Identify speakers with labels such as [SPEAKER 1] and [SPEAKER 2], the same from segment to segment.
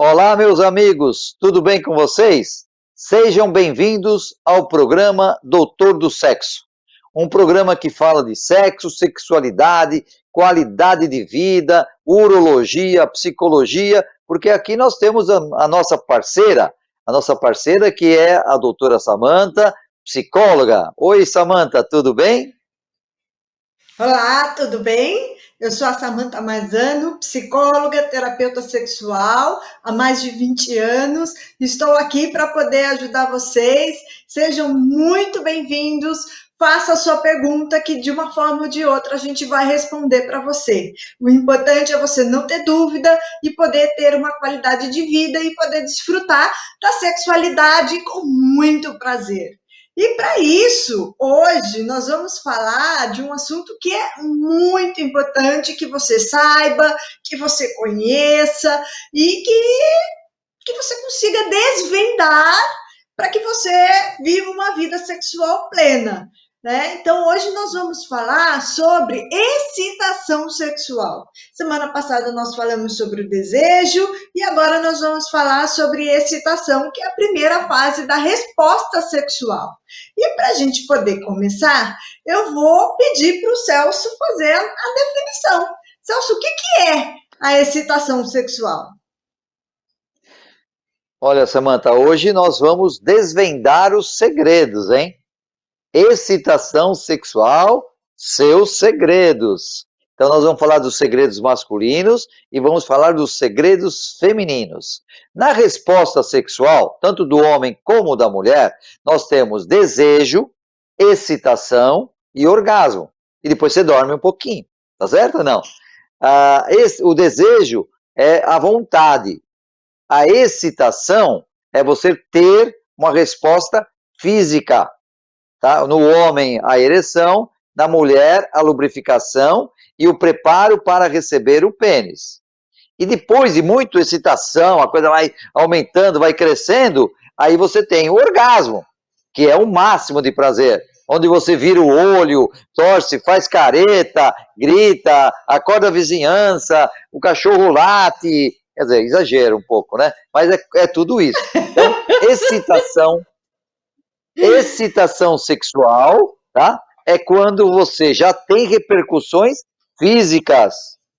[SPEAKER 1] Olá, meus amigos, tudo bem com vocês? Sejam bem-vindos ao programa Doutor do Sexo, um programa que fala de sexo, sexualidade, qualidade de vida, urologia, psicologia, porque aqui nós temos a nossa parceira que é a doutora Samantha, psicóloga. Oi, Samantha, tudo bem?
[SPEAKER 2] Olá, tudo bem? Eu sou a Samantha Marzano, psicóloga, terapeuta sexual há mais de 20 anos. Estou aqui para poder ajudar vocês. Sejam muito bem-vindos. Faça a sua pergunta que de uma forma ou de outra a gente vai responder para você. O importante é você não ter dúvida e poder ter uma qualidade de vida e poder desfrutar da sexualidade com muito prazer. E para isso, hoje nós vamos falar de um assunto que é muito importante que você saiba, que você conheça e que você consiga desvendar para que você viva uma vida sexual plena. Né? Então, hoje nós vamos falar sobre excitação sexual. Semana passada nós falamos sobre o desejo e agora nós vamos falar sobre excitação, que é a primeira fase da resposta sexual. E para a gente poder começar, eu vou pedir para o Celso fazer a definição. Celso, o que é a excitação sexual?
[SPEAKER 1] Olha, Samantha, hoje nós vamos desvendar os segredos, hein? Excitação sexual, seus segredos. Então, nós vamos falar dos segredos masculinos e vamos falar dos segredos femininos. Na resposta sexual, tanto do homem como da mulher, nós temos desejo, excitação e orgasmo. E depois você dorme um pouquinho, tá certo ou não? O desejo é a vontade. A excitação é você ter uma resposta física. Tá? No homem, a ereção, na mulher, a lubrificação e o preparo para receber o pênis. E depois de muita excitação, a coisa vai aumentando, vai crescendo, aí você tem o orgasmo, que é o máximo de prazer, onde você vira o olho, torce, faz careta, grita, acorda a vizinhança, o cachorro late, quer dizer, exagero um pouco, né? Mas é tudo isso. Então, excitação sexual, tá? É quando você já tem repercussões físicas,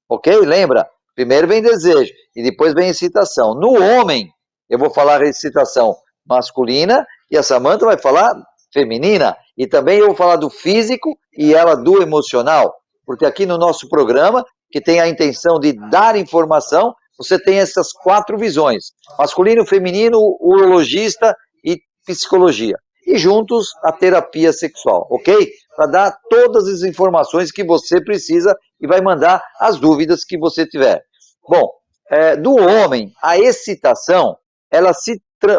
[SPEAKER 1] ok? Lembra? Primeiro vem desejo e depois vem excitação. No homem, eu vou falar excitação masculina e a Samantha vai falar feminina. E também eu vou falar do físico e ela do emocional. Porque aqui no nosso programa, que tem a intenção de dar informação, você tem essas 4 visões: masculino, feminino, urologista e psicologia. E juntos a terapia sexual, ok? Para dar todas as informações que você precisa e vai mandar as dúvidas que você tiver. Bom, do homem, a excitação,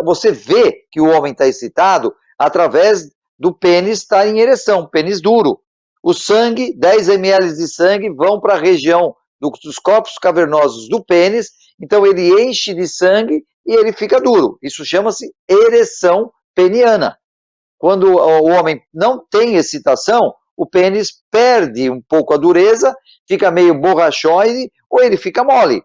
[SPEAKER 1] você vê que o homem está excitado através do pênis estar em ereção, pênis duro. O sangue, 10 ml de sangue, vão para a região dos corpos cavernosos do pênis, então ele enche de sangue e ele fica duro. Isso chama-se ereção peniana. Quando o homem não tem excitação, o pênis perde um pouco a dureza, fica meio borrachoide ou ele fica mole,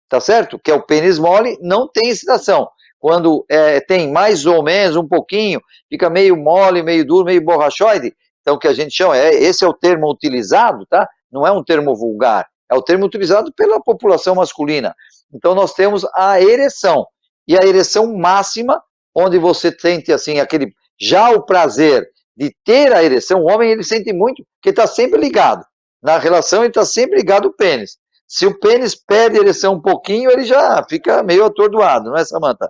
[SPEAKER 1] tá certo? Que é o pênis mole, não tem excitação. Quando tem mais ou menos um pouquinho, fica meio mole, meio duro, meio borrachoide, então o que a gente chama, esse é o termo utilizado, tá? Não é um termo vulgar, é o termo utilizado pela população masculina. Então nós temos a ereção, e a ereção máxima, onde você sente assim, já o prazer de ter a ereção, o homem ele sente muito, porque está sempre ligado. Na relação ele está sempre ligado ao pênis. Se o pênis perde a ereção um pouquinho, ele já fica meio atordoado, não é, Samantha?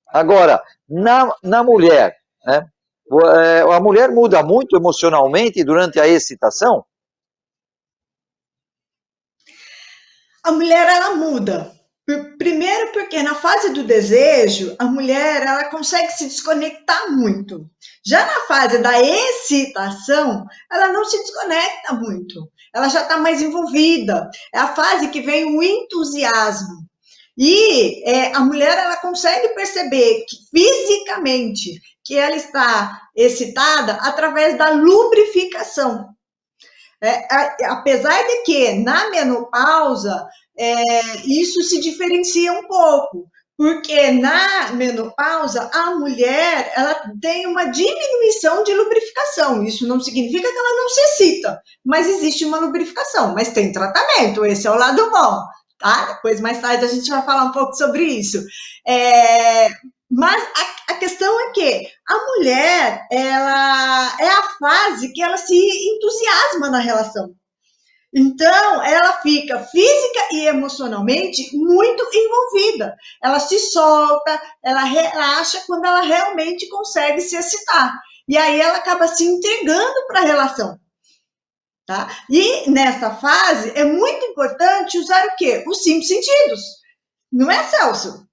[SPEAKER 1] Agora, na mulher, né? A mulher muda muito emocionalmente durante a excitação?
[SPEAKER 2] A mulher ela muda. Primeiro porque na fase do desejo, a mulher ela consegue se desconectar muito. Já na fase da excitação, ela não se desconecta muito. Ela já está mais envolvida. É a fase que vem o entusiasmo. E a mulher ela consegue perceber que fisicamente que ela está excitada através da lubrificação. Apesar de que na menopausa isso se diferencia um pouco, porque na menopausa a mulher ela tem uma diminuição de lubrificação. Isso não significa que ela não se excita, mas existe uma lubrificação, mas tem tratamento, esse é o lado bom, tá? Depois, mais tarde, a gente vai falar um pouco sobre isso. Mas a questão é que a mulher, ela é a fase que ela se entusiasma na relação. Então, ela fica física e emocionalmente muito envolvida. Ela se solta, ela relaxa quando ela realmente consegue se excitar. E aí ela acaba se entregando para a relação. Tá? E nessa fase é muito importante usar o quê? Os 5 sentidos. Não é, Celso?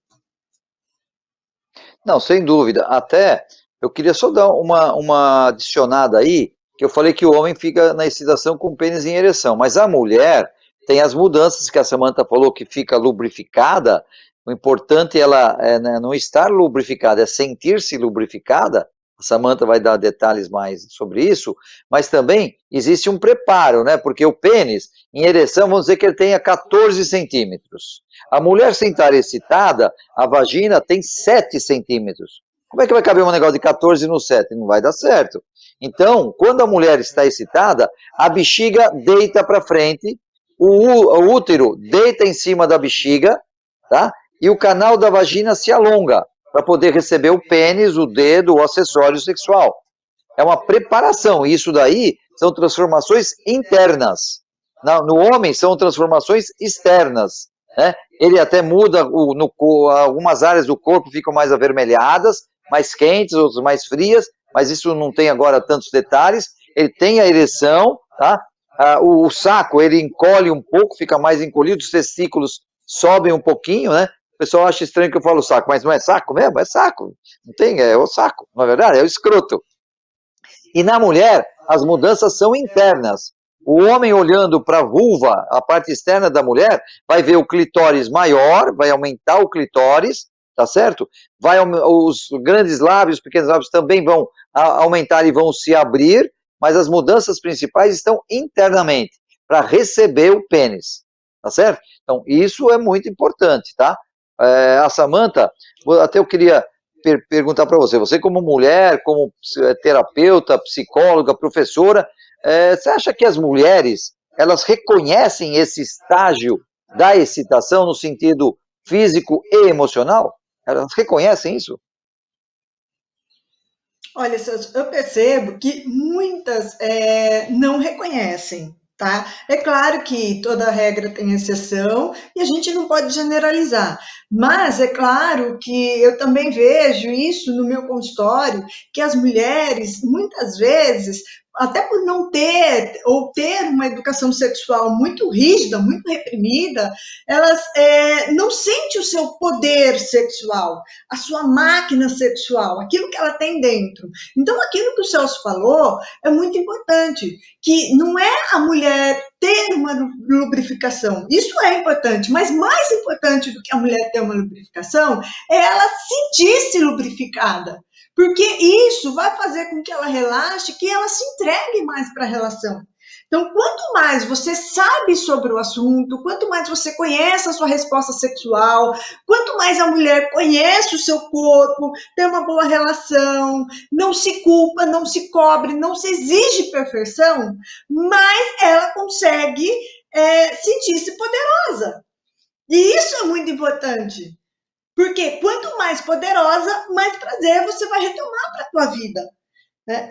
[SPEAKER 1] Não, sem dúvida. Até eu queria só dar uma adicionada aí, que eu falei que o homem fica na excitação com o pênis em ereção, mas a mulher tem as mudanças que a Samantha falou, que fica lubrificada. O importante ela né, não estar lubrificada, é sentir-se lubrificada. A Samantha vai dar detalhes mais sobre isso, mas também existe um preparo, né? Porque o pênis em ereção, vamos dizer que ele tenha 14 centímetros. A mulher sem estar excitada, a vagina tem 7 centímetros. Como é que vai caber um negócio de 14 no 7? Não vai dar certo. Então, quando a mulher está excitada, a bexiga deita para frente, o útero deita em cima da bexiga, tá? E o canal da vagina se alonga para poder receber o pênis, o dedo, o acessório sexual. É uma preparação. Isso daí são transformações internas. No homem são transformações externas. Né? Ele até muda, algumas áreas do corpo ficam mais avermelhadas, mais quentes, outras mais frias, mas isso não tem agora tantos detalhes. Ele tem a ereção, tá? O saco, ele encolhe um pouco, fica mais encolhido, os testículos sobem um pouquinho, né? O pessoal acha estranho que eu falo saco, mas não é saco mesmo? É saco. Não tem, é o saco, na verdade, é o escroto. E na mulher, as mudanças são internas. O homem olhando para a vulva, a parte externa da mulher, vai ver o clitóris maior, vai aumentar o clitóris, tá certo? Os grandes lábios, os pequenos lábios também vão aumentar e vão se abrir, mas as mudanças principais estão internamente, para receber o pênis, tá certo? Então, isso é muito importante, tá? A Samantha, até eu queria perguntar para você, você como mulher, como terapeuta, psicóloga, professora, você acha que as mulheres, elas reconhecem esse estágio da excitação no sentido físico e emocional? Elas reconhecem isso?
[SPEAKER 2] Olha, eu percebo que muitas não reconhecem, tá? É claro que toda regra tem exceção e a gente não pode generalizar, mas é claro que eu também vejo isso no meu consultório, que as mulheres, muitas vezes, até por não ter ou ter uma educação sexual muito rígida, muito reprimida, elas não sentem o seu poder sexual, a sua máquina sexual, aquilo que ela tem dentro. Então, aquilo que o Celso falou é muito importante, que não é a mulher ter uma lubrificação, isso é importante, mas mais importante do que a mulher ter uma lubrificação é ela sentir-se lubrificada, porque isso vai fazer com que ela relaxe, que ela se entregue mais para a relação. Então, quanto mais você sabe sobre o assunto, quanto mais você conhece a sua resposta sexual, quanto mais a mulher conhece o seu corpo, tem uma boa relação, não se culpa, não se cobre, não se exige perfeição, mais ela consegue sentir-se poderosa. E isso é muito importante. Porque quanto mais poderosa, mais prazer você vai retomar para a tua vida.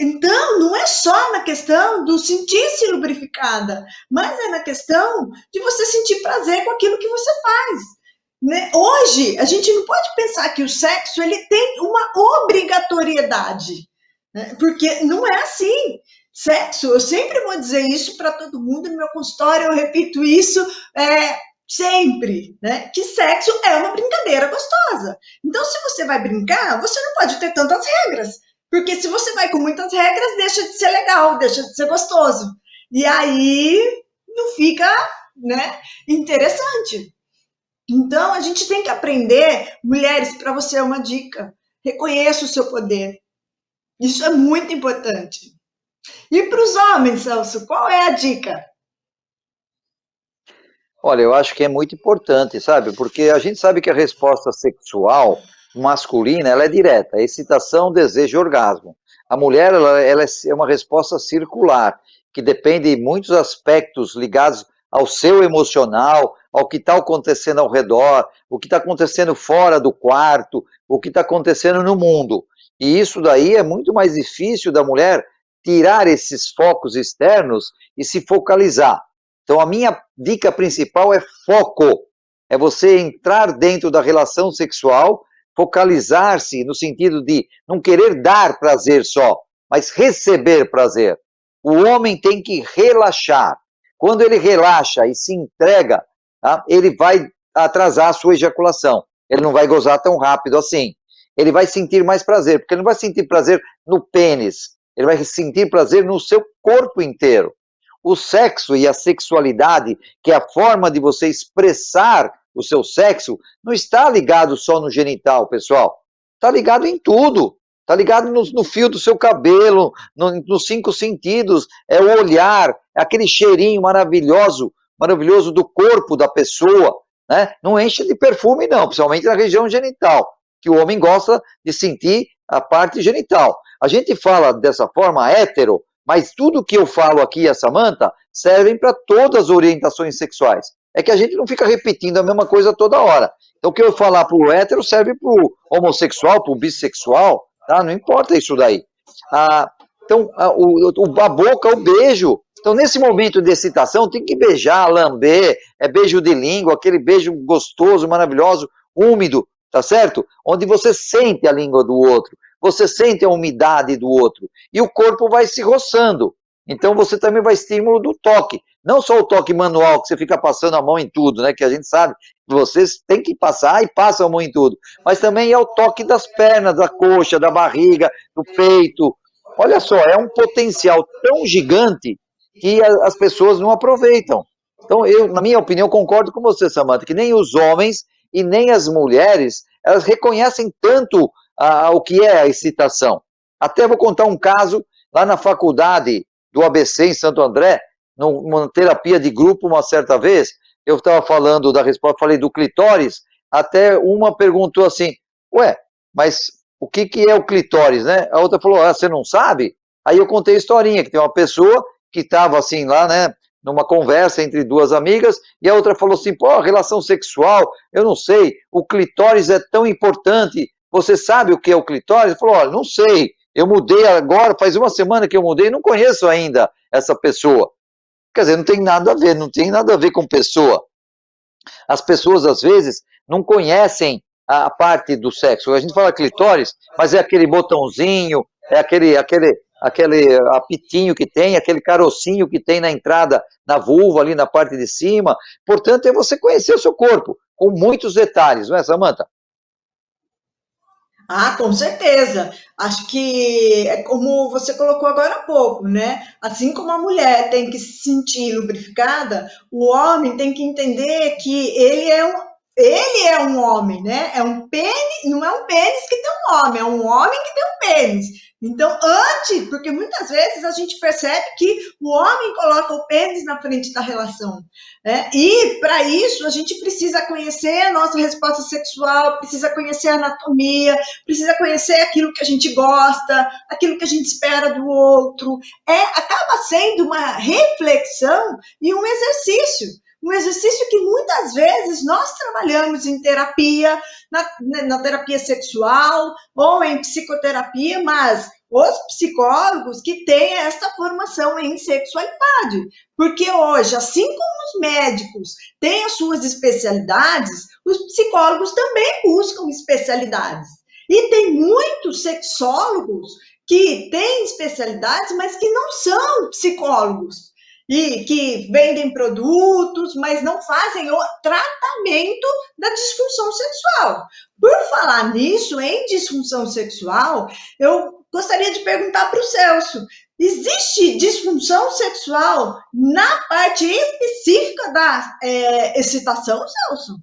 [SPEAKER 2] Então, não é só na questão do sentir-se lubrificada, mas é na questão de você sentir prazer com aquilo que você faz. Né? Hoje, a gente não pode pensar que o sexo ele tem uma obrigatoriedade, né? Porque não é assim. Sexo, eu sempre vou dizer isso para todo mundo no meu consultório, eu repito isso sempre, né? Que sexo é uma brincadeira gostosa. Então, se você vai brincar, você não pode ter tantas regras. Porque se você vai com muitas regras, deixa de ser legal, deixa de ser gostoso. E aí não fica, né, interessante. Então, a gente tem que aprender, mulheres, para você é uma dica. Reconheça o seu poder. Isso é muito importante. E para os homens, Celso, qual é a dica?
[SPEAKER 1] Olha, eu acho que é muito importante, sabe? Porque a gente sabe que a resposta sexual masculina, ela é direta, é excitação, desejo e orgasmo. A mulher, ela é uma resposta circular, que depende de muitos aspectos ligados ao seu emocional, ao que está acontecendo ao redor, o que está acontecendo fora do quarto, o que está acontecendo no mundo. E isso daí é muito mais difícil da mulher tirar esses focos externos e se focalizar. Então, a minha dica principal é foco. É você entrar dentro da relação sexual, focalizar-se no sentido de não querer dar prazer só, mas receber prazer. O homem tem que relaxar. Quando ele relaxa e se entrega, tá, ele vai atrasar a sua ejaculação. Ele não vai gozar tão rápido assim. Ele vai sentir mais prazer, porque ele não vai sentir prazer no pênis. Ele vai sentir prazer no seu corpo inteiro. O sexo e a sexualidade, que é a forma de você expressar o seu sexo, não está ligado só no genital, pessoal. Está ligado em tudo. Está ligado no fio do seu cabelo, nos 5 sentidos, é o olhar, é aquele cheirinho maravilhoso do corpo da pessoa, né? Não enche de perfume não, principalmente na região genital, que o homem gosta de sentir a parte genital. A gente fala dessa forma hétero, mas tudo que eu falo aqui, a Samantha, servem para todas as orientações sexuais. É que a gente não fica repetindo a mesma coisa toda hora. Então, o que eu falar para o hétero serve para o homossexual, para o bissexual, tá? Não importa isso daí. Então, a boca, o beijo. Então, nesse momento de excitação, tem que beijar, lamber, é beijo de língua, aquele beijo gostoso, maravilhoso, úmido, tá certo? Onde você sente a língua do outro, você sente a umidade do outro, e o corpo vai se roçando. Então, você também vai estímulo do toque. Não só o toque manual, que você fica passando a mão em tudo, né? Que a gente sabe que vocês têm que passar e passam a mão em tudo. Mas também é o toque das pernas, da coxa, da barriga, do peito. Olha só, é um potencial tão gigante que as pessoas não aproveitam. Então, eu, na minha opinião, concordo com você, Samantha, que nem os homens e nem as mulheres, elas reconhecem tanto o que é a excitação. Até vou contar um caso lá na faculdade do ABC em Santo André, numa terapia de grupo uma certa vez, eu estava falando da resposta, falei do clitóris, até uma perguntou assim, ué, mas o que é o clitóris, né? A outra falou, você não sabe? Aí eu contei a historinha, que tem uma pessoa que estava assim lá, né, numa conversa entre duas amigas, e a outra falou assim, pô, relação sexual, eu não sei, o clitóris é tão importante, você sabe o que é o clitóris? Ele falou, olha, não sei, eu mudei agora, faz uma semana que eu mudei, não conheço ainda essa pessoa. Quer dizer, não tem nada a ver, não tem nada a ver com pessoa. As pessoas, às vezes, não conhecem a parte do sexo. A gente fala clitóris, mas é aquele botãozinho, é aquele apitinho que tem, aquele carocinho que tem na entrada, na vulva, ali na parte de cima. Portanto, é você conhecer o seu corpo, com muitos detalhes, não é, Samantha?
[SPEAKER 2] Ah, com certeza. Acho que é como você colocou agora há pouco, né? Assim como a mulher tem que se sentir lubrificada, o homem tem que entender que ele é um homem, né? É um pênis, não é um pênis que tem um homem, é um homem que tem um pênis. Então, antes, porque muitas vezes a gente percebe que o homem coloca o pênis na frente da relação. E, para isso, a gente precisa conhecer a nossa resposta sexual, precisa conhecer a anatomia, precisa conhecer aquilo que a gente gosta, aquilo que a gente espera do outro. Acaba sendo uma reflexão e um exercício. Um exercício que muitas vezes nós trabalhamos em terapia, na terapia sexual ou em psicoterapia, mas os psicólogos que têm esta formação em sexualidade. Porque hoje, assim como os médicos têm as suas especialidades, os psicólogos também buscam especialidades. E tem muitos sexólogos que têm especialidades, mas que não são psicólogos e que vendem produtos, mas não fazem o tratamento da disfunção sexual. Por falar nisso, em disfunção sexual, eu gostaria de perguntar para o Celso, existe disfunção sexual na parte específica da excitação, Celso?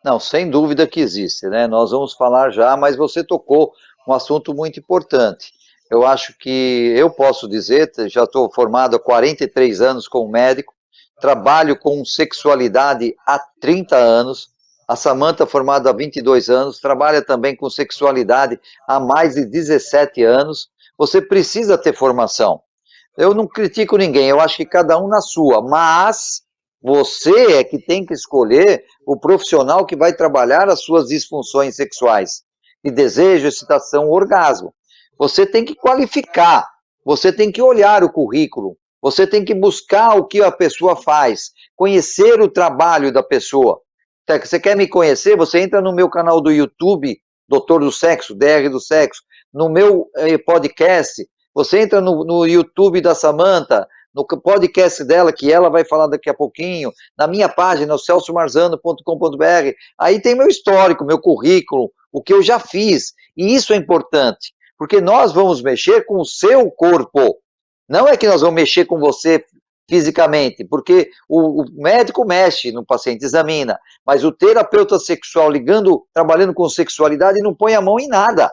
[SPEAKER 1] Não, sem dúvida que existe, né? Nós vamos falar já, mas você tocou um assunto muito importante. Eu acho que eu posso dizer, já estou formado há 43 anos como médico, trabalho com sexualidade há 30 anos, a Samantha, formada há 22 anos, trabalha também com sexualidade há mais de 17 anos. Você precisa ter formação. Eu não critico ninguém, eu acho que cada um na sua, mas você é que tem que escolher o profissional que vai trabalhar as suas disfunções sexuais, de desejo, excitação, orgasmo. Você tem que qualificar, você tem que olhar o currículo, você tem que buscar o que a pessoa faz, conhecer o trabalho da pessoa. Você quer me conhecer? Você entra no meu canal do YouTube, Doutor do Sexo, DR do Sexo, no meu podcast, você entra no YouTube da Samantha, no podcast dela, que ela vai falar daqui a pouquinho, na minha página, celsomarzano.com.br, aí tem meu histórico, meu currículo, o que eu já fiz, e isso é importante, porque nós vamos mexer com o seu corpo, não é que nós vamos mexer com você fisicamente, porque o médico mexe no paciente, examina, mas o terapeuta sexual trabalhando com sexualidade não põe a mão em nada,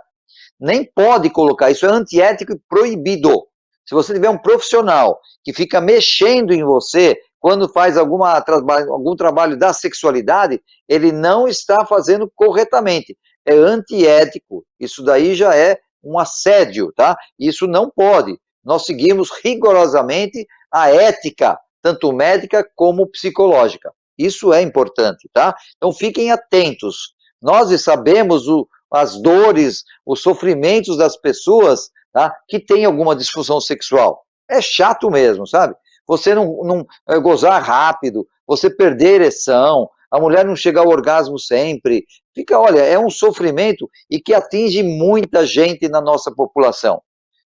[SPEAKER 1] nem pode colocar, isso é antiético e proibido. Se você tiver um profissional que fica mexendo em você quando faz algum trabalho da sexualidade, ele não está fazendo corretamente, é antiético, isso daí já é um assédio, tá? Isso não pode, nós seguimos rigorosamente a ética, tanto médica como psicológica, isso é importante, tá? Então fiquem atentos, nós sabemos as dores, os sofrimentos das pessoas, tá, que têm alguma disfunção sexual. É chato mesmo, sabe? Você não gozar rápido, você perder ereção, a mulher não chegar ao orgasmo sempre. Olha, é um sofrimento e que atinge muita gente na nossa população.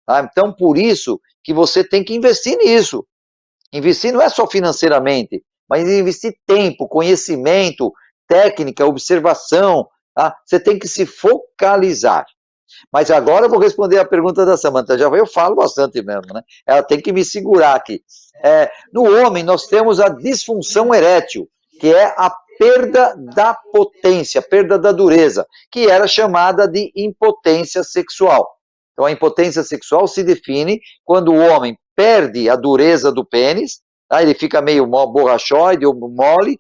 [SPEAKER 1] Tá? Então, por isso que você tem que investir nisso. Investir não é só financeiramente, mas investir tempo, conhecimento, técnica, observação, tá? Você tem que se focalizar. Mas agora eu vou responder a pergunta da Samantha, já eu falo bastante mesmo, né? Ela tem que me segurar aqui. No homem, nós temos a disfunção erétil, que é a perda da potência, perda da dureza, que era chamada de impotência sexual. Então, a impotência sexual se define quando o homem perde a dureza do pênis, tá? Ele fica meio borrachoide ou mole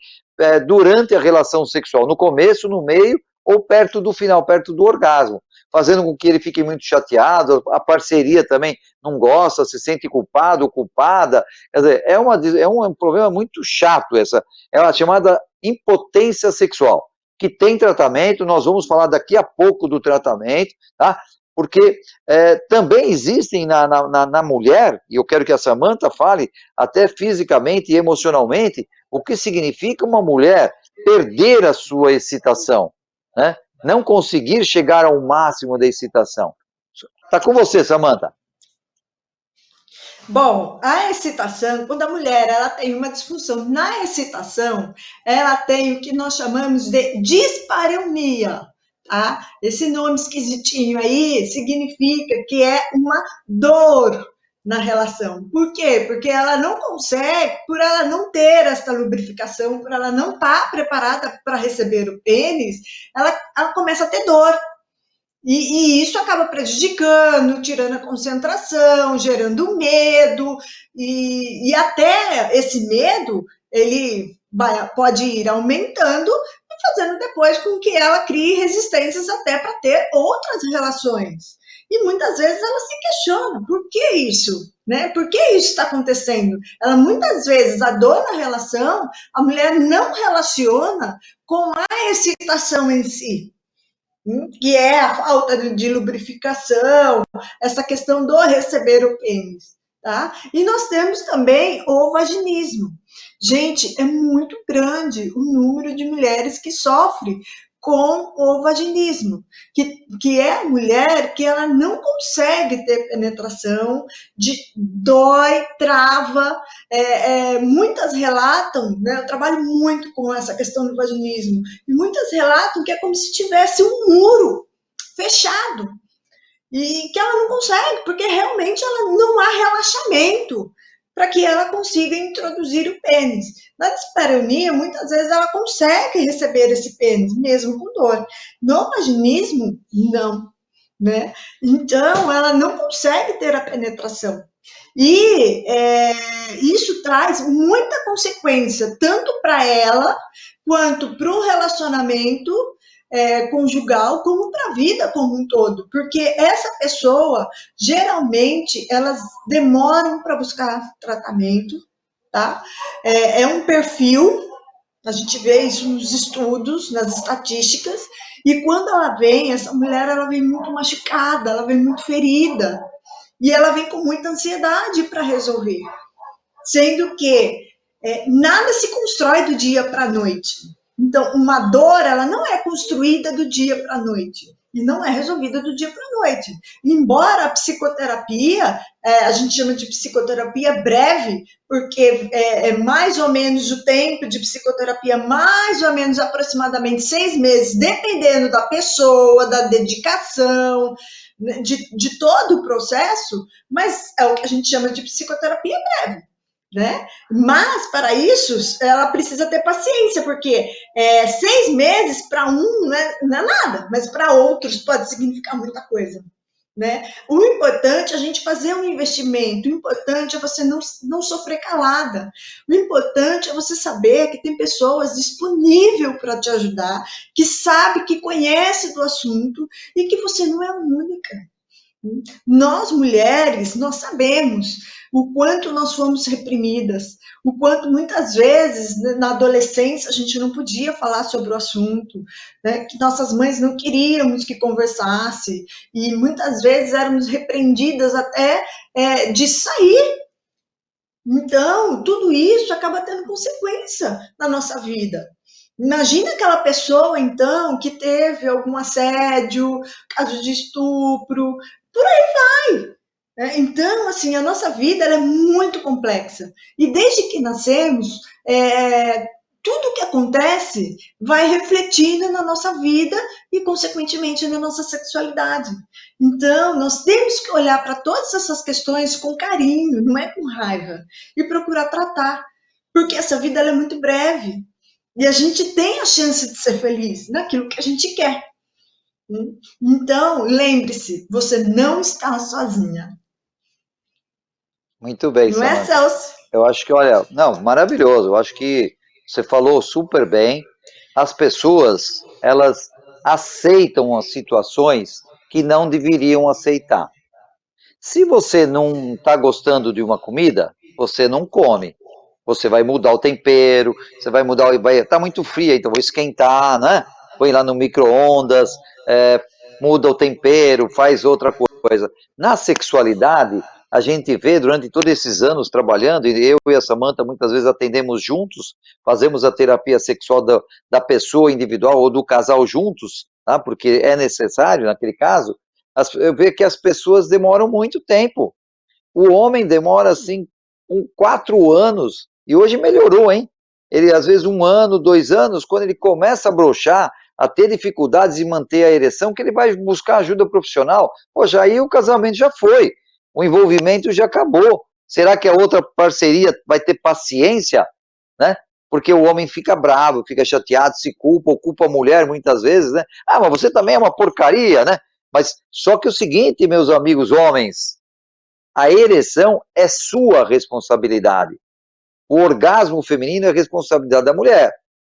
[SPEAKER 1] durante a relação sexual, no começo, no meio ou perto do final, perto do orgasmo, fazendo com que ele fique muito chateado, a parceria também não gosta, se sente culpado ou culpada, quer dizer, é um problema muito chato essa, é a chamada impotência sexual, que tem tratamento, nós vamos falar daqui a pouco do tratamento, tá? Porque também existem na mulher, e eu quero que a Samantha fale, até fisicamente e emocionalmente, o que significa uma mulher perder a sua excitação, né? Não conseguir chegar ao máximo da excitação. Está com você, Samantha.
[SPEAKER 2] Bom, a excitação, quando a mulher ela tem uma disfunção na excitação, ela tem o que nós chamamos de dispareunia. Tá? Esse nome esquisitinho aí significa que é uma dor na relação. Por quê? Porque ela não consegue, por ela não ter essa lubrificação, por ela não estar preparada para receber o pênis, ela começa a ter dor. E isso acaba prejudicando, tirando a concentração, gerando medo, e até esse medo, ele pode ir aumentando e fazendo depois com que ela crie resistências até para ter outras relações. E muitas vezes ela se questiona, por que isso? Né? Por que isso está acontecendo? Ela muitas vezes, a dor na relação, a mulher não relaciona com a excitação em si, que é a falta de lubrificação, essa questão do receber o pênis, tá? E nós temos também o vaginismo. Gente, é muito grande o número de mulheres que sofrem com o vaginismo, que é a mulher que ela não consegue ter penetração, dói, trava, muitas relatam, né, eu trabalho muito com essa questão do vaginismo, e muitas relatam que é como se tivesse um muro fechado, e que ela não consegue, porque realmente ela não há relaxamento para que ela consiga introduzir o pênis. Na dispareunia, muitas vezes ela consegue receber esse pênis, mesmo com dor. No vaginismo, não, né? Então, ela não consegue ter a penetração. E isso traz muita consequência, tanto para ela, quanto para o relacionamento conjugal, como para a vida como um todo. Porque essa pessoa, geralmente, elas demoram para buscar tratamento, tá? É um perfil, a gente vê isso nos estudos, nas estatísticas, e quando ela vem, essa mulher, ela vem muito machucada, ela vem muito ferida, e ela vem com muita ansiedade para resolver, sendo que nada se constrói do dia para a noite. Então, uma dor, ela não é construída do dia para a noite e não é resolvida do dia para a noite. Embora a psicoterapia, a gente chama de psicoterapia breve, porque é mais ou menos o tempo de psicoterapia, mais ou menos aproximadamente 6 meses, dependendo da pessoa, da dedicação, de todo o processo, mas é o que a gente chama de psicoterapia breve. Né? Mas, para isso, ela precisa ter paciência, porque 6 meses para um não é nada, mas para outros pode significar muita coisa. Né? O importante é a gente fazer um investimento, o importante é você não sofrer calada, o importante é você saber que tem pessoas disponíveis para te ajudar, que sabe, que conhece do assunto e que você não é a única. Nós, mulheres, nós sabemos o quanto nós fomos reprimidas, o quanto muitas vezes na adolescência a gente não podia falar sobre o assunto, né? Que nossas mães não queríamos que conversasse, e muitas vezes éramos repreendidas até de sair. Então, tudo isso acaba tendo consequência na nossa vida. Imagina aquela pessoa, então, que teve algum assédio, caso de estupro, por aí vai. Então, assim, a nossa vida ela é muito complexa. E desde que nascemos, tudo que acontece vai refletindo na nossa vida e, consequentemente, na nossa sexualidade. Então, nós temos que olhar para todas essas questões com carinho, não é com raiva, e procurar tratar, porque essa vida ela é muito breve. E a gente tem a chance de ser feliz naquilo que a gente quer. Então, lembre-se, você não está sozinha.
[SPEAKER 1] Muito bem,
[SPEAKER 2] Não é,
[SPEAKER 1] Samantha.
[SPEAKER 2] Celso?
[SPEAKER 1] Eu acho que, olha, não, maravilhoso. Eu acho que você falou super bem. As pessoas, elas aceitam as situações que não deveriam aceitar. Se você não está gostando de uma comida, você não come. Você vai mudar o tempero, você vai mudar, tá muito fria, então vou esquentar, né? Põe lá no micro-ondas, muda o tempero, faz outra coisa. Na sexualidade, a gente vê durante todos esses anos trabalhando, e eu e a Samantha muitas vezes atendemos juntos, fazemos a terapia sexual da pessoa individual ou do casal juntos, tá? Porque é necessário naquele caso. Eu vejo que as pessoas demoram muito tempo. O homem demora, assim, 4 anos, e hoje melhorou, hein? Ele, às vezes, 1 ano, 2 anos, quando ele começa a broxar, a ter dificuldades em manter a ereção, que ele vai buscar ajuda profissional. Poxa, aí o casamento já foi, o envolvimento já acabou. Será que a outra parceria vai ter paciência, né? Porque o homem fica bravo, fica chateado, se culpa, ou culpa a mulher muitas vezes, né? Ah, mas você também é uma porcaria, né? Mas só que o seguinte, meus amigos homens, a ereção é sua responsabilidade. O orgasmo feminino é responsabilidade da mulher,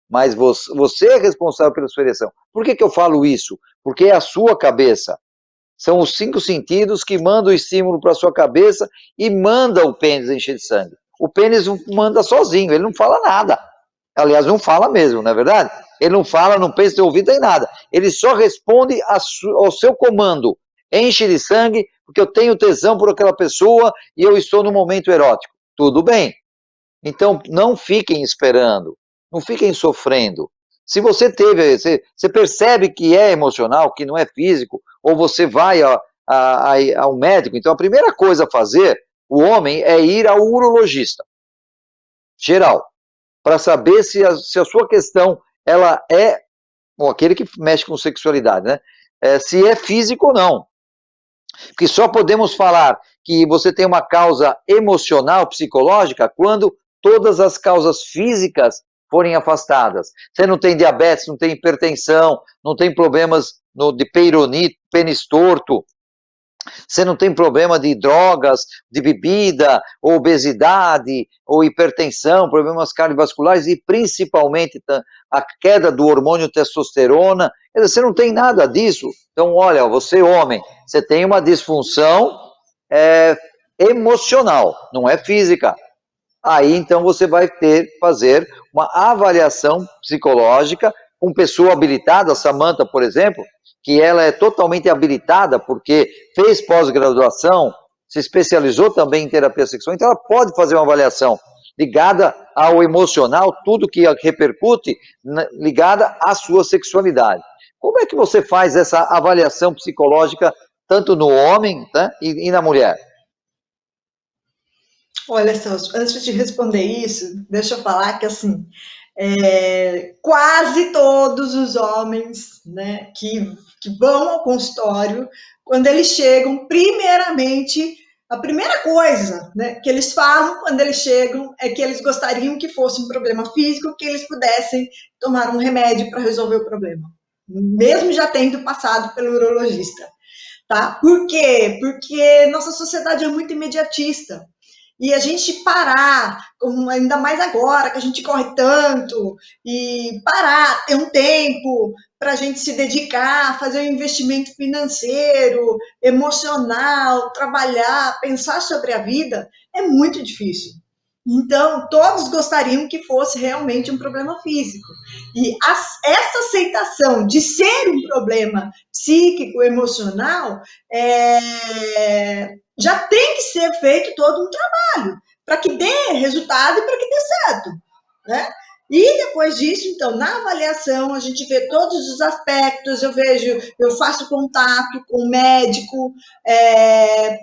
[SPEAKER 1] mas você é responsável pela sua ereção. Por que eu falo isso? Porque é a sua cabeça. São os 5 sentidos que mandam o estímulo para a sua cabeça e manda o pênis encher de sangue. O pênis manda sozinho, ele não fala nada. Aliás, não fala mesmo, não é verdade? Ele não fala, não pensa, tem ouvido, nem nada. Ele só responde ao seu comando. Enche de sangue, porque eu tenho tesão por aquela pessoa e eu estou num momento erótico. Tudo bem. Então, não fiquem esperando, não fiquem sofrendo. Se você teve, você percebe que é emocional, que não é físico, ou você vai ao médico, então a primeira coisa a fazer, o homem, é ir ao urologista, geral, para saber se a sua questão, ela é, aquele que mexe com sexualidade, né? Se é físico ou não. Porque só podemos falar que você tem uma causa emocional, psicológica, quando todas as causas físicas forem afastadas. Você não tem diabetes, não tem hipertensão, não tem problemas de peironite, pênis torto, Você não tem problema de drogas, de bebida, ou obesidade, ou hipertensão, problemas cardiovasculares e principalmente a queda do hormônio testosterona. Quer dizer, você não tem nada disso. Então, olha, você homem, você tem uma disfunção emocional, não é física. Aí, então, você vai ter que fazer uma avaliação psicológica com pessoa habilitada, a Samantha, por exemplo, que ela é totalmente habilitada porque fez pós-graduação, se especializou também em terapia sexual, então ela pode fazer uma avaliação ligada ao emocional, tudo que repercute ligada à sua sexualidade. Como é que você faz essa avaliação psicológica tanto no homem, né, e na mulher?
[SPEAKER 2] Olha, Celso, antes de responder isso, deixa eu falar que, assim, quase todos os homens, né, que vão ao consultório, quando eles chegam, primeiramente, a primeira coisa, né, que eles falam quando eles chegam é que eles gostariam que fosse um problema físico, que eles pudessem tomar um remédio para resolver o problema, mesmo já tendo passado pelo urologista, tá? Por quê? Porque nossa sociedade é muito imediatista. E a gente parar, ainda mais agora que a gente corre tanto, e parar, ter um tempo para a gente se dedicar, fazer um investimento financeiro, emocional, trabalhar, pensar sobre a vida, é muito difícil. Então, todos gostariam que fosse realmente um problema físico. E essa aceitação de ser um problema psíquico, emocional, já tem que ser feito todo um trabalho para que dê resultado e para que dê certo, né? E depois disso, então, na avaliação, a gente vê todos os aspectos, eu faço contato com o médico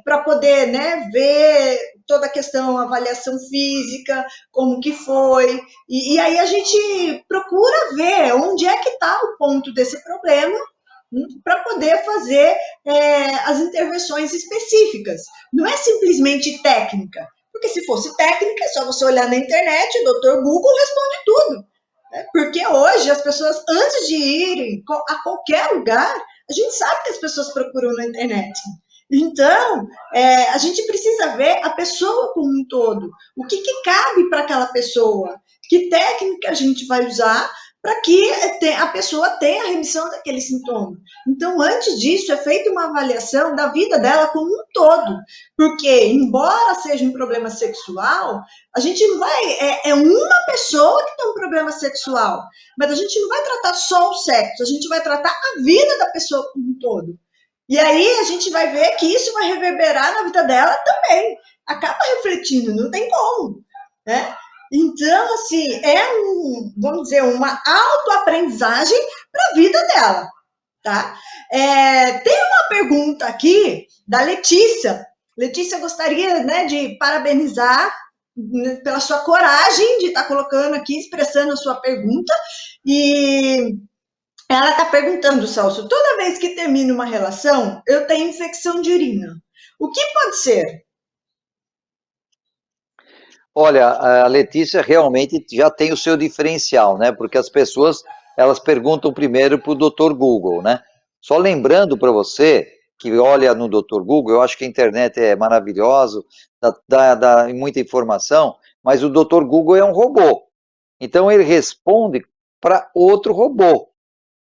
[SPEAKER 2] para poder, né, ver toda a questão, avaliação física, como que foi, e aí a gente procura ver onde é que está o ponto desse problema, para poder fazer as intervenções específicas. Não é simplesmente técnica, porque se fosse técnica, é só você olhar na internet, o doutor Google responde tudo. Né? Porque hoje as pessoas, antes de irem a qualquer lugar, a gente sabe que as pessoas procuram na internet. Então, a gente precisa ver a pessoa como um todo. O que cabe para aquela pessoa? Que técnica a gente vai usar para que a pessoa tenha a remissão daquele sintoma. Então, antes disso, é feita uma avaliação da vida dela como um todo. Porque, embora seja um problema sexual, a gente não vai... É uma pessoa que tem um problema sexual, mas a gente não vai tratar só o sexo, a gente vai tratar a vida da pessoa como um todo. E aí a gente vai ver que isso vai reverberar na vida dela também. Acaba refletindo, não tem como, né? Então, assim, vamos dizer, uma autoaprendizagem para a vida dela, tá? Tem uma pergunta aqui da Letícia. Letícia gostaria, né, de parabenizar pela sua coragem de estar colocando aqui, expressando a sua pergunta, e ela está perguntando, Celso, toda vez que termino uma relação, eu tenho infecção de urina. O que pode ser?
[SPEAKER 1] Olha, a Letícia realmente já tem o seu diferencial, né? Porque as pessoas, elas perguntam primeiro para o Dr. Google, né? Só lembrando para você que olha no Dr. Google, eu acho que a internet é maravilhosa, dá muita informação, mas o Dr. Google é um robô. Então ele responde para outro robô.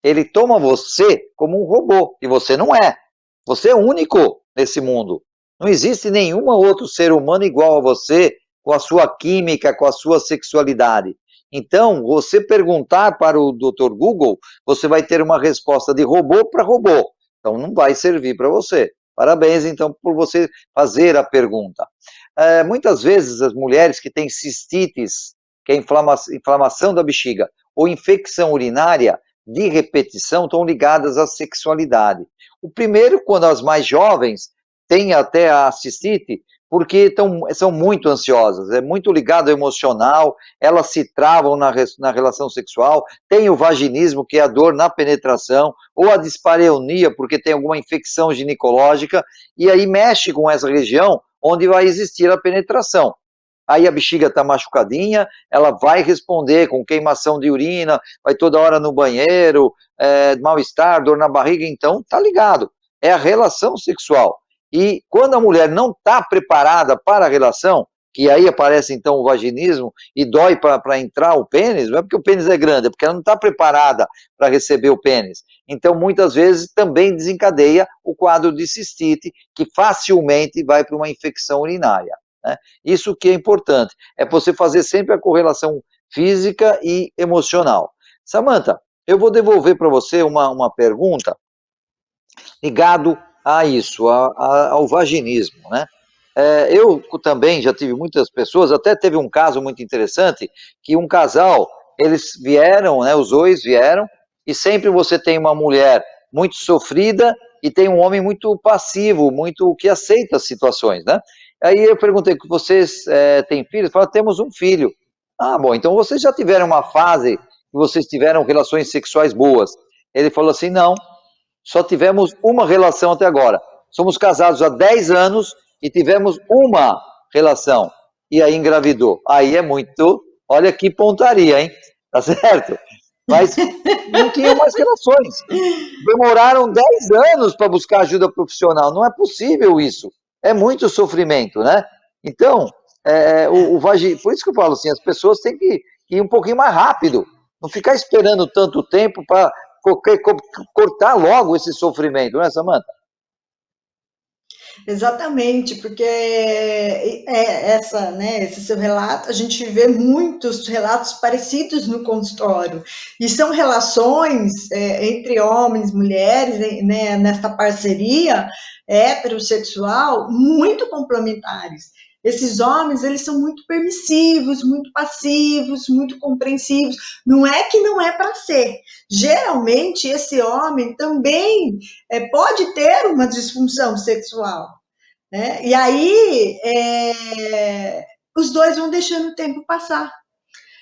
[SPEAKER 1] Ele toma você como um robô, e você não é. Você é único nesse mundo. Não existe nenhum outro ser humano igual a você, com a sua química, com a sua sexualidade. Então, você perguntar para o Dr. Google, você vai ter uma resposta de robô para robô. Então, não vai servir para você. Parabéns, então, por você fazer a pergunta. Muitas vezes, as mulheres que têm cistites, que é inflamação da bexiga, ou infecção urinária, de repetição, estão ligadas à sexualidade. O primeiro, quando as mais jovens têm até a cistite, porque são muito ansiosas, é muito ligado ao emocional, elas se travam na relação sexual, tem o vaginismo, que é a dor na penetração, ou a dispareunia, porque tem alguma infecção ginecológica, e aí mexe com essa região onde vai existir a penetração. Aí a bexiga está machucadinha, ela vai responder com queimação de urina, vai toda hora no banheiro, mal-estar, dor na barriga, então tá ligado, é a relação sexual. E quando a mulher não está preparada para a relação, que aí aparece então o vaginismo e dói para entrar o pênis, não é porque o pênis é grande, é porque ela não está preparada para receber o pênis. Então, muitas vezes, também desencadeia o quadro de cistite, que facilmente vai para uma infecção urinária, né? Isso que é importante, é você fazer sempre a correlação física e emocional. Samantha, eu vou devolver para você uma pergunta ligado a isso, ao vaginismo, né? Eu também já tive muitas pessoas, até teve um caso muito interessante, que um casal, eles vieram, né, os dois vieram, e sempre você tem uma mulher muito sofrida e tem um homem muito passivo, muito que aceita as situações, né? Aí eu perguntei, vocês têm filhos? Falaram, temos um filho. Ah, bom, então vocês já tiveram uma fase que vocês tiveram relações sexuais boas. Ele falou assim, não, só tivemos uma relação até agora. Somos casados há 10 anos e tivemos uma relação. E aí engravidou. Aí é muito... Olha que pontaria, hein? Tá certo? Mas não tinham mais relações. Demoraram 10 anos para buscar ajuda profissional. Não é possível isso. É muito sofrimento, né? Então, por isso que eu falo assim, as pessoas têm que ir um pouquinho mais rápido. Não ficar esperando tanto tempo para cortar logo esse sofrimento, não é, Samantha?
[SPEAKER 2] Exatamente, porque esse seu relato, a gente vê muitos relatos parecidos no consultório, e são relações entre homens e mulheres, né, nessa parceria heterossexual, muito complementares. Esses homens, eles são muito permissivos, muito passivos, muito compreensivos. Não é que não é para ser. Geralmente, esse homem também pode ter uma disfunção sexual, né? E aí, os dois vão deixando o tempo passar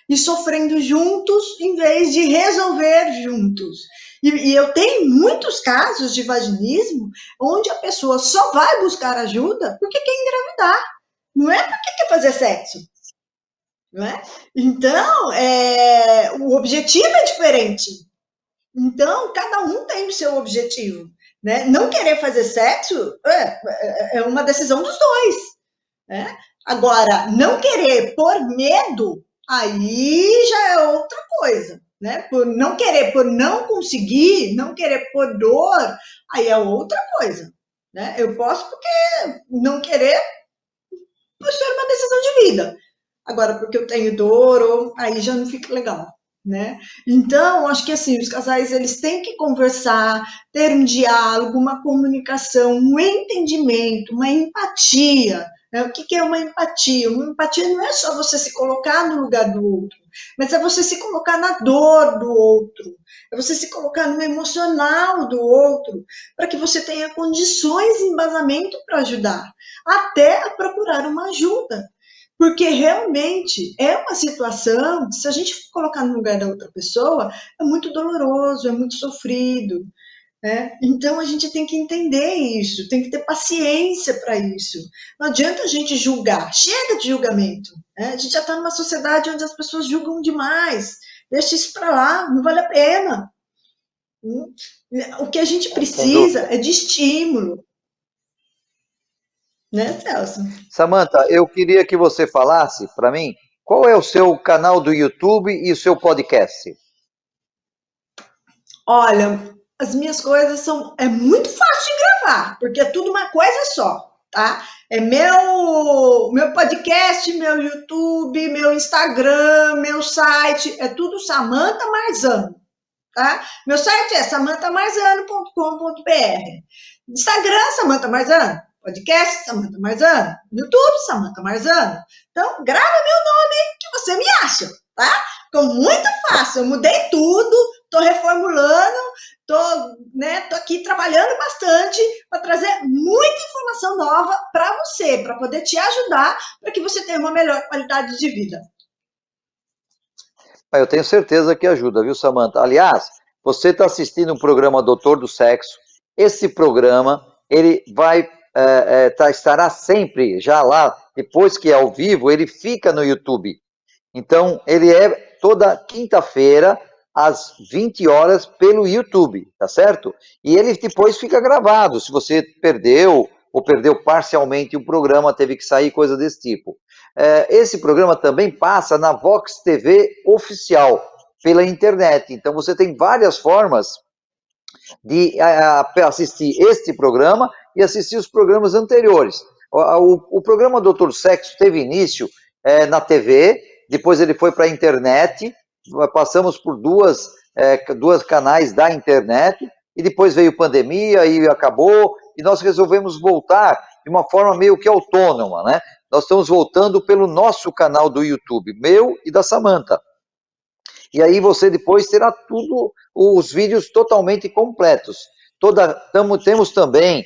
[SPEAKER 2] e sofrendo juntos em vez de resolver juntos. E eu tenho muitos casos de vaginismo onde a pessoa só vai buscar ajuda porque quer engravidar, não é porque quer fazer sexo, não é? Então, o objetivo é diferente. Então, cada um tem o seu objetivo, né? Não querer fazer sexo é uma decisão dos dois, né? Agora, não querer por medo, aí já é outra coisa, né? Por não querer, por não conseguir, não querer por dor, aí é outra coisa, né? Eu posso porque não querer, por ser uma decisão de vida. Agora, porque eu tenho dor, aí já não fica legal, né? Então, acho que assim, os casais, eles têm que conversar, ter um diálogo, uma comunicação, um entendimento, uma empatia, né? O que é uma empatia? Uma empatia não é só você se colocar no lugar do outro, mas é você se colocar na dor do outro, é você se colocar no emocional do outro, para que você tenha condições e embasamento para ajudar, até a procurar uma ajuda. Porque realmente é uma situação que, se a gente colocar no lugar da outra pessoa, é muito doloroso, é muito sofrido, né? Então a gente tem que entender isso, tem que ter paciência para isso. Não adianta a gente julgar, chega de julgamento, né? A gente já está numa sociedade onde as pessoas julgam demais, deixa isso para lá, não vale a pena. O que a gente precisa é de estímulo, né, Celso?
[SPEAKER 1] Samantha, eu queria que você falasse para mim qual é o seu canal do YouTube e o seu podcast.
[SPEAKER 2] Olha, as minhas coisas é muito fácil de gravar, porque é tudo uma coisa só, tá? É meu podcast, meu YouTube, meu Instagram, meu site, é tudo Samantha Marzano, tá? Meu site é samantamarzano.com.br. Instagram, Samantha Marzano. Podcast, Samantha Marzano. YouTube, Samantha Marzano. Então, grava meu nome que você me acha, tá? Ficou muito fácil. Eu mudei tudo, tô reformulando, tô aqui trabalhando bastante para trazer muita informação nova para você, para poder te ajudar, para que você tenha uma melhor qualidade de vida.
[SPEAKER 1] Eu tenho certeza que ajuda, viu, Samantha? Aliás, você está assistindo um programa Doutor do Sexo. Esse programa, ele vai estará sempre já lá, depois que é ao vivo, ele fica no YouTube. Então, ele é toda quinta-feira, às 20 horas, pelo YouTube, tá certo? E ele depois fica gravado. Se você perdeu ou perdeu parcialmente o programa, teve que sair, coisa desse tipo. Esse programa também passa na Vox TV oficial, pela internet. Então você tem várias formas de assistir este programa e assistir os programas anteriores. O programa Doutor Sexo teve início na TV, depois ele foi para a internet, passamos por duas canais da internet, e depois veio pandemia e acabou, e nós resolvemos voltar de uma forma meio que autônoma, né? Nós estamos voltando pelo nosso canal do YouTube, meu e da Samantha. E aí você depois terá tudo, os vídeos totalmente completos. Temos também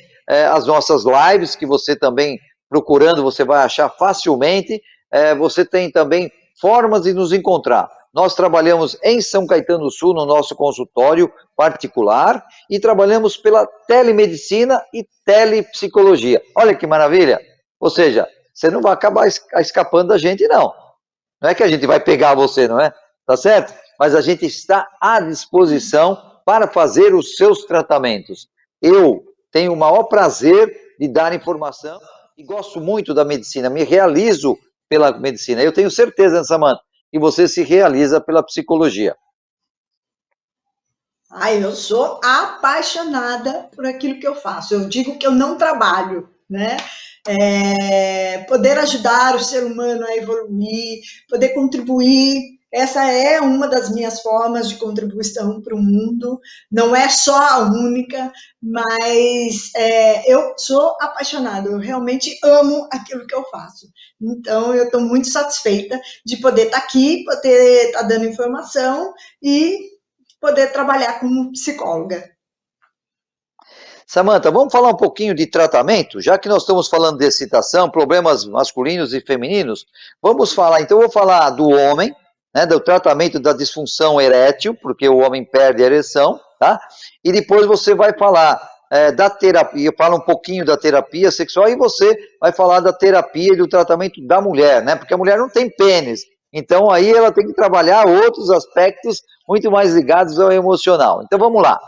[SPEAKER 1] as nossas lives, que você também, procurando, você vai achar facilmente. Você tem também formas de nos encontrar. Nós trabalhamos em São Caetano do Sul, no nosso consultório particular, e trabalhamos pela telemedicina e telepsicologia. Olha que maravilha! Ou seja, você não vai acabar escapando da gente, não. Não é que a gente vai pegar você, não é? Tá certo? Mas a gente está à disposição para fazer os seus tratamentos. Eu tenho o maior prazer de dar informação e gosto muito da medicina, me realizo pela medicina. Eu tenho certeza, Samantha, que você se realiza pela psicologia.
[SPEAKER 2] Eu sou apaixonada por aquilo que eu faço. Eu digo que eu não trabalho, né? Poder ajudar o ser humano a evoluir, poder contribuir. Essa é uma das minhas formas de contribuição para o mundo. Não é só a única, mas eu sou apaixonada. Eu realmente amo aquilo que eu faço. Então, eu estou muito satisfeita de poder estar aqui, poder estar dando informação e poder trabalhar como psicóloga.
[SPEAKER 1] Samantha, vamos falar um pouquinho de tratamento? Já que nós estamos falando de excitação, problemas masculinos e femininos, vamos falar, então eu vou falar do homem, né, do tratamento da disfunção erétil, porque o homem perde a ereção, tá? E depois você vai falar da terapia, fala um pouquinho da terapia sexual, e você vai falar da terapia e do tratamento da mulher, né? Porque a mulher não tem pênis, então aí ela tem que trabalhar outros aspectos muito mais ligados ao emocional. Então vamos lá.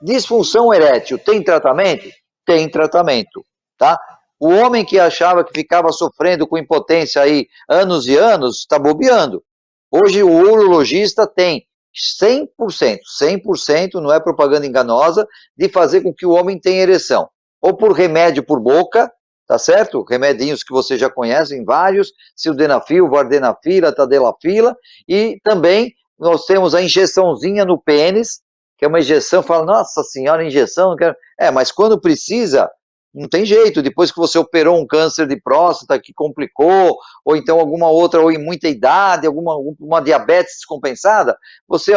[SPEAKER 1] Disfunção erétil, tem tratamento? Tem tratamento, tá? O homem que achava que ficava sofrendo com impotência aí anos e anos, está bobeando. Hoje o urologista tem 100%, não é propaganda enganosa, de fazer com que o homem tenha ereção. Ou por remédio por boca, tá certo? Remedinhos que você já conhece, vários, sildenafil, vardenafila, tadalafila, e também nós temos a injeçãozinha no pênis, que é uma injeção, fala, nossa senhora, injeção, não quero... mas quando precisa, não tem jeito, depois que você operou um câncer de próstata que complicou, ou então alguma outra, ou em muita idade, uma diabetes descompensada, você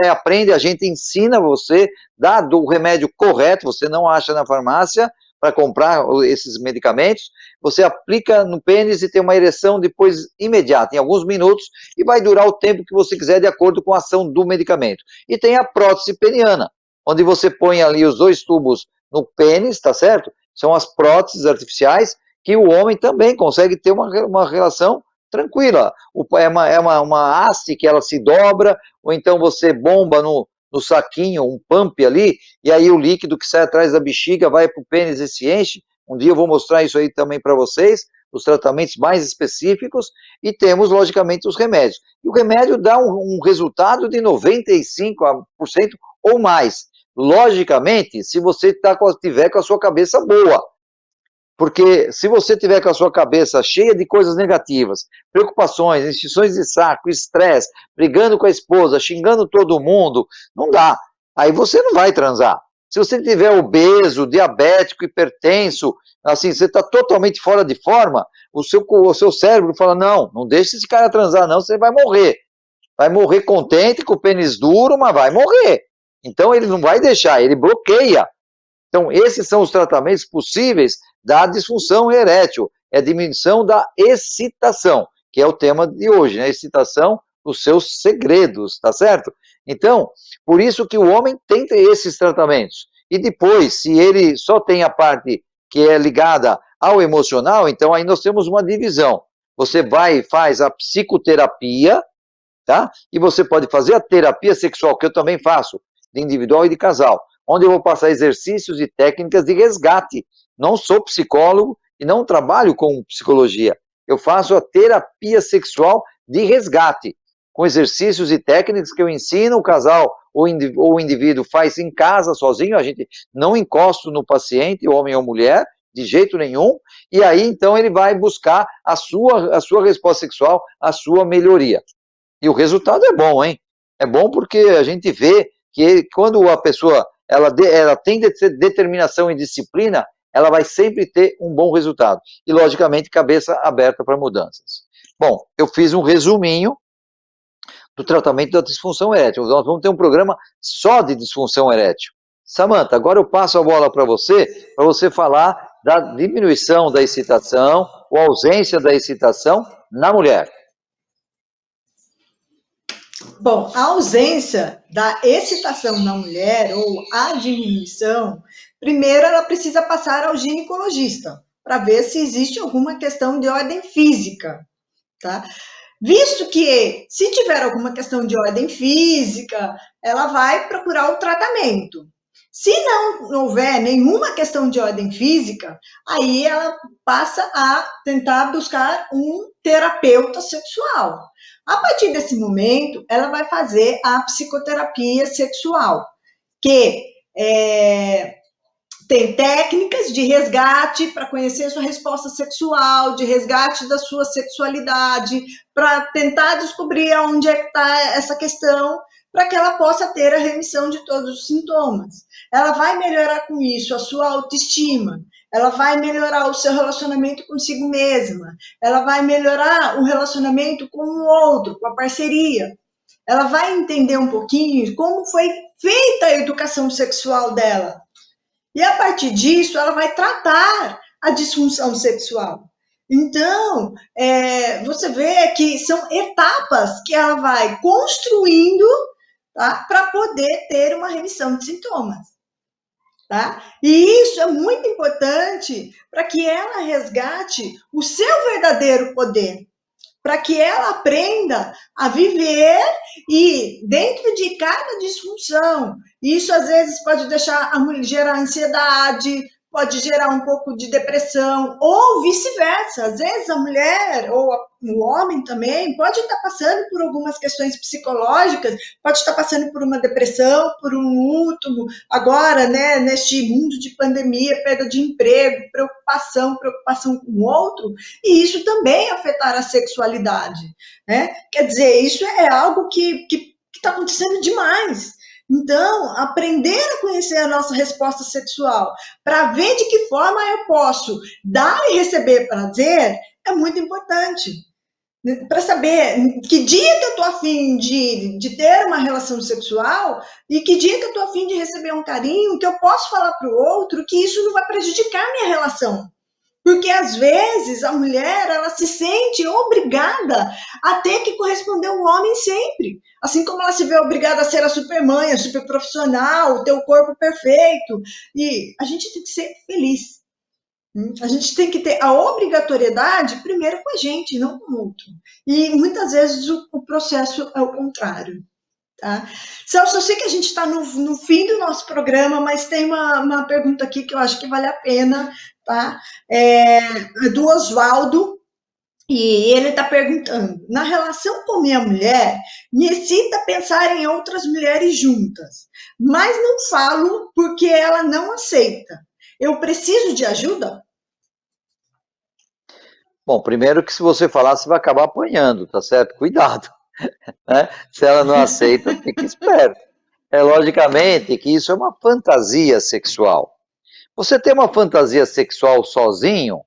[SPEAKER 1] aprende, a gente ensina você, dá o remédio correto, você não acha na farmácia para comprar esses medicamentos, você aplica no pênis e tem uma ereção depois imediata, em alguns minutos, e vai durar o tempo que você quiser de acordo com a ação do medicamento. E tem a prótese peniana, onde você põe ali os 2 tubos no pênis, tá certo? São as próteses artificiais que o homem também consegue ter uma relação tranquila. É uma haste que ela se dobra, ou então você bomba no saquinho, um pump ali, e aí o líquido que sai atrás da bexiga vai para o pênis e se enche. Um dia eu vou mostrar isso aí também para vocês, os tratamentos mais específicos, e temos, logicamente, os remédios. E o remédio dá um resultado de 95% ou mais. Logicamente, se você tiver com a sua cabeça boa. Porque se você tiver com a sua cabeça cheia de coisas negativas, preocupações, encheções de saco, estresse, brigando com a esposa, xingando todo mundo, não dá. Aí você não vai transar. Se você tiver obeso, diabético, hipertenso, assim, você está totalmente fora de forma, o seu cérebro fala, não deixe esse cara transar não, você vai morrer. Vai morrer contente, com o pênis duro, mas vai morrer. Então ele não vai deixar, ele bloqueia. Então esses são os tratamentos possíveis da disfunção erétil, é a diminuição da excitação, que é o tema de hoje, né? Excitação dos seus segredos, tá certo? Então, por isso que o homem tem esses tratamentos. E depois, se ele só tem a parte que é ligada ao emocional, então aí nós temos uma divisão. Você vai e faz a psicoterapia, tá? E você pode fazer a terapia sexual, que eu também faço, de individual e de casal. onde eu vou passar exercícios e técnicas de resgate. Não sou psicólogo e não trabalho com psicologia. Eu faço a terapia sexual de resgate, com exercícios e técnicas que eu ensino o casal ou o indivíduo faz em casa, sozinho, a gente não encosta no paciente, homem ou mulher, de jeito nenhum, e aí então ele vai buscar a sua resposta sexual, a sua melhoria. E o resultado é bom, hein? É bom porque a gente vê que quando a pessoa ela tem determinação e disciplina, ela vai sempre ter um bom resultado. E, logicamente, cabeça aberta para mudanças. Bom, eu fiz um resuminho do tratamento da disfunção erétil. Nós vamos ter um programa só de disfunção erétil. Samantha, agora eu passo a bola para você falar da diminuição da excitação ou ausência da excitação na mulher.
[SPEAKER 2] Bom, a ausência da excitação na mulher ou a diminuição, primeiro ela precisa passar ao ginecologista para ver se existe alguma questão de ordem física, tá? Visto que, se tiver alguma questão de ordem física, ela vai procurar o tratamento. Se não houver nenhuma questão de ordem física, aí ela passa a tentar buscar um terapeuta sexual. A partir desse momento, ela vai fazer a psicoterapia sexual, que tem técnicas de resgate para conhecer sua resposta sexual, de resgate da sua sexualidade, para tentar descobrir onde é que está essa questão, para que ela possa ter a remissão de todos os sintomas. Ela vai melhorar com isso a sua autoestima, ela vai melhorar o seu relacionamento consigo mesma, ela vai melhorar o relacionamento com o outro, com a parceria. Ela vai entender um pouquinho como foi feita a educação sexual dela. E a partir disso, ela vai tratar a disfunção sexual. Então, você vê que são etapas que ela vai construindo, tá, para poder ter uma remissão de sintomas. Tá? E isso é muito importante para que ela resgate o seu verdadeiro poder, para que ela aprenda a viver e dentro de cada disfunção. Isso às vezes pode deixar a mulher gerar ansiedade, pode gerar um pouco de depressão, ou vice-versa. Às vezes a mulher ou o homem também pode estar passando por algumas questões psicológicas, pode estar passando por uma depressão, por um luto, agora, né, neste mundo de pandemia, perda de emprego, preocupação com o outro, e isso também afetar a sexualidade, né? Quer dizer, isso é algo que está acontecendo demais. Então, aprender a conhecer a nossa resposta sexual, para ver de que forma eu posso dar e receber prazer, é muito importante. Para saber que dia que eu estou afim de ter uma relação sexual e que dia que eu estou afim de receber um carinho, que eu posso falar para o outro que isso não vai prejudicar a minha relação. Porque, às vezes, a mulher, ela se sente obrigada a ter que corresponder ao homem sempre. Assim como ela se vê obrigada a ser a supermãe, a super profissional, ter o corpo perfeito. E a gente tem que ser feliz. A gente tem que ter a obrigatoriedade primeiro com a gente, não com o outro. E, muitas vezes, o processo é o contrário. Tá? Celso, eu sei que a gente está no fim do nosso programa, mas tem uma pergunta aqui que eu acho que vale a pena, tá? É do Oswaldo, e ele está perguntando: na relação com minha mulher, me excita pensar em outras mulheres juntas, mas não falo porque ela não aceita. Eu preciso de ajuda?
[SPEAKER 1] Bom, primeiro que se você falar, você vai acabar apanhando, tá certo? Cuidado. Né? Se ela não aceita, fique esperto. Logicamente que isso é uma fantasia sexual. Você ter uma fantasia sexual sozinho,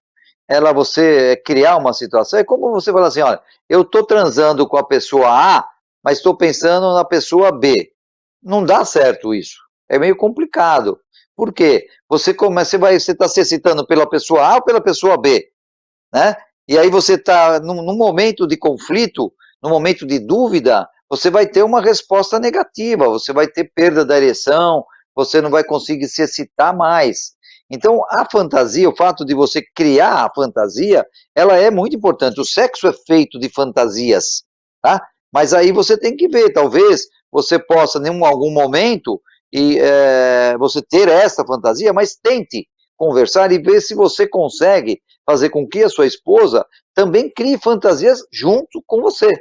[SPEAKER 1] você criar uma situação, é como você falar assim, olha, eu estou transando com a pessoa A, mas estou pensando na pessoa B. Não dá certo isso. É meio complicado. Por quê? Você está se excitando pela pessoa A ou pela pessoa B, né? E aí você está num momento de conflito, no momento de dúvida, você vai ter uma resposta negativa, você vai ter perda da ereção, você não vai conseguir se excitar mais. Então, a fantasia, o fato de você criar a fantasia, ela é muito importante. O sexo é feito de fantasias, tá? Mas aí você tem que ver, talvez você possa, em algum momento, e você ter essa fantasia, mas tente conversar e ver se você consegue fazer com que a sua esposa também crie fantasias junto com você.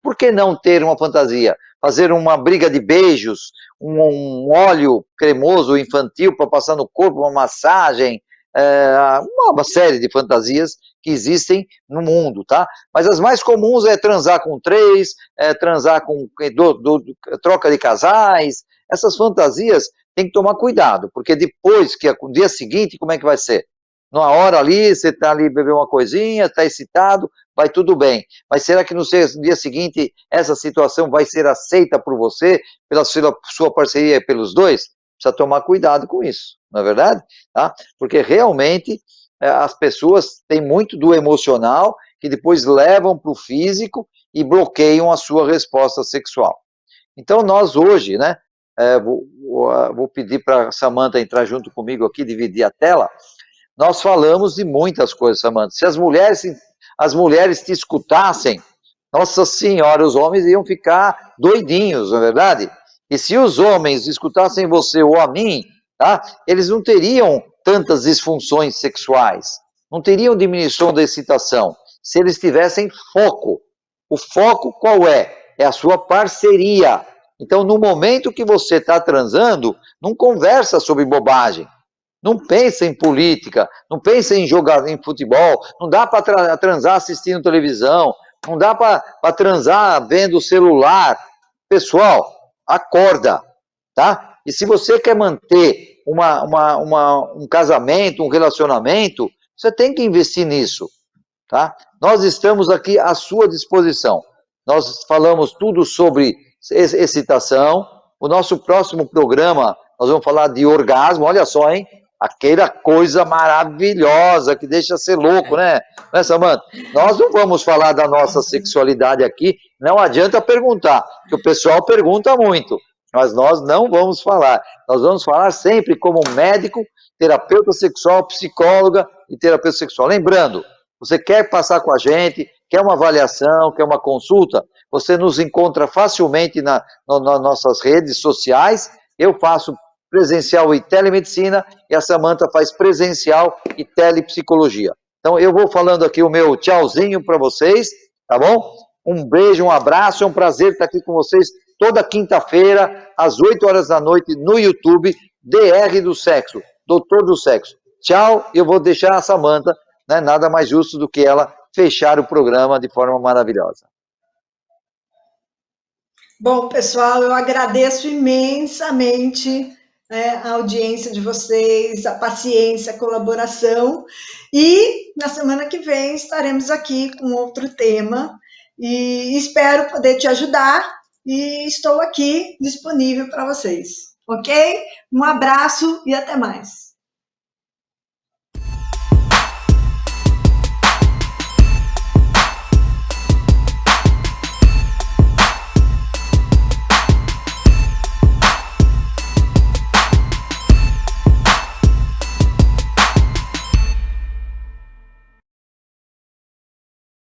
[SPEAKER 1] Por que não ter uma fantasia? Fazer uma briga de beijos, um óleo cremoso infantil para passar no corpo, uma massagem, uma série de fantasias que existem no mundo, tá? Mas as mais comuns é transar com três, transar com troca de casais. Essas fantasias tem que tomar cuidado, porque depois, no dia seguinte, como é que vai ser? Numa hora ali, você está ali bebendo uma coisinha, está excitado, vai tudo bem. Mas será que no dia seguinte essa situação vai ser aceita por você, pela sua parceria e pelos dois? Precisa tomar cuidado com isso, não é verdade? Tá? Porque realmente as pessoas têm muito do emocional que depois levam para o físico e bloqueiam a sua resposta sexual. Então nós hoje, né, vou pedir para a Samantha entrar junto comigo aqui, dividir a tela. Nós falamos de muitas coisas, Samantha. Se as mulheres te escutassem, nossa senhora, os homens iam ficar doidinhos, não é verdade? E se os homens escutassem você ou a mim, tá? Eles não teriam tantas disfunções sexuais, não teriam diminuição da excitação, se eles tivessem foco. O foco qual é? É a sua parceria. Então, no momento que você está transando, não conversa sobre bobagem. Não pensa em política, não pensa em jogar em futebol, não dá para transar assistindo televisão, não dá para transar vendo o celular. Pessoal, acorda, tá? E se você quer manter um casamento, um relacionamento, você tem que investir nisso, tá? Nós estamos aqui à sua disposição. Nós falamos tudo sobre excitação. O nosso próximo programa, nós vamos falar de orgasmo, olha só, hein? Aquela coisa maravilhosa que deixa ser louco, né? Né, Samantha? Nós não vamos falar da nossa sexualidade aqui, não adianta perguntar, porque o pessoal pergunta muito, mas nós não vamos falar. Nós vamos falar sempre como médico, terapeuta sexual, psicóloga e terapeuta sexual. Lembrando, você quer passar com a gente, quer uma avaliação, quer uma consulta, você nos encontra facilmente nas nossas redes sociais. Eu faço presencial e telemedicina, e a Samantha faz presencial e telepsicologia. Então, eu vou falando aqui o meu tchauzinho para vocês, tá bom? Um beijo, um abraço, é um prazer estar aqui com vocês toda quinta-feira, às 8 horas da noite, no YouTube, DR do Sexo, Doutor do Sexo. Tchau, eu vou deixar a Samantha, né, nada mais justo do que ela fechar o programa de forma maravilhosa.
[SPEAKER 2] Bom, pessoal, eu agradeço imensamente a audiência de vocês, a paciência, a colaboração, e na semana que vem estaremos aqui com outro tema, e espero poder te ajudar, e estou aqui disponível para vocês, ok? Um abraço e até mais.